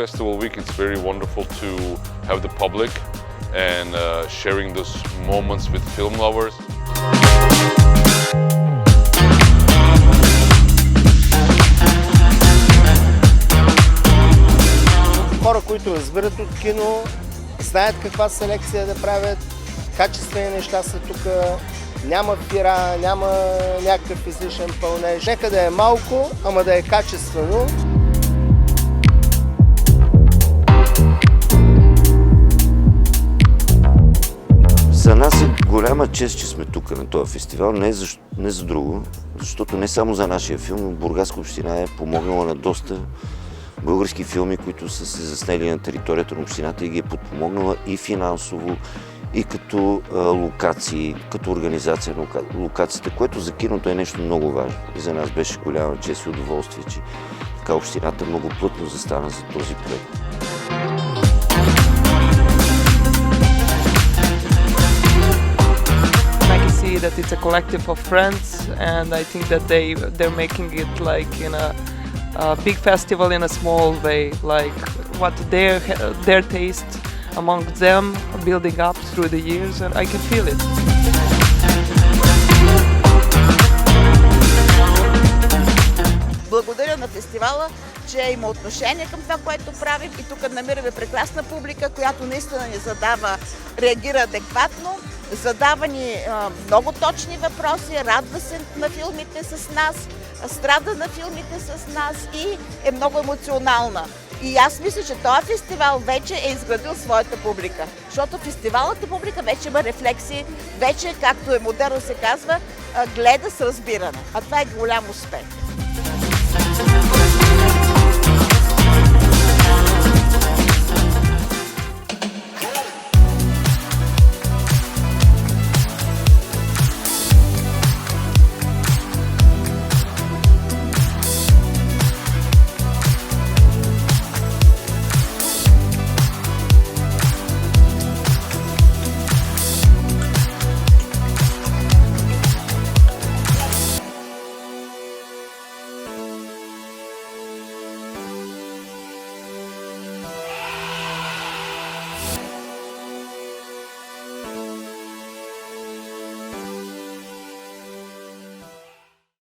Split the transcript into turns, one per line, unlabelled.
Festival week, it's very wonderful to have the public and sharing those moments with film lovers.
Хора, които разбират от кино, знаят каква селекция да правят, качествени неща са тук, няма пира, няма някакъв излишен пълнеж. Нека да е малко, ама да е качествено.
За нас е голяма чест, че сме тук на този фестивал, не за друго, защото не само за нашия филм, но Бургаска община е помогнала на доста български филми, които са се заснели на територията на общината и ги е подпомогнала и финансово, и като локации, като организация на локациите, което за киното е нещо много важно. И за нас беше голяма чест и удоволствие, че така общината много плътно застана за този проект.
That it's a collective of friends, and I think that they're making it like in a big festival in a small way, like what their taste among them building up through the years, and I can feel it.
Благодаря на фестивала, че има отношение към това, което правим, и тук намираме прекрасна публика, която наистина ни реагира адекватно, задава ни много точни въпроси, радва се на филмите с нас, страда на филмите с нас и е много емоционална. И аз мисля, че този фестивал вече е изградил своята публика, защото фестивалната публика вече има рефлексии, вече, както е модерно се казва, гледа с разбиране. А това е голям успех.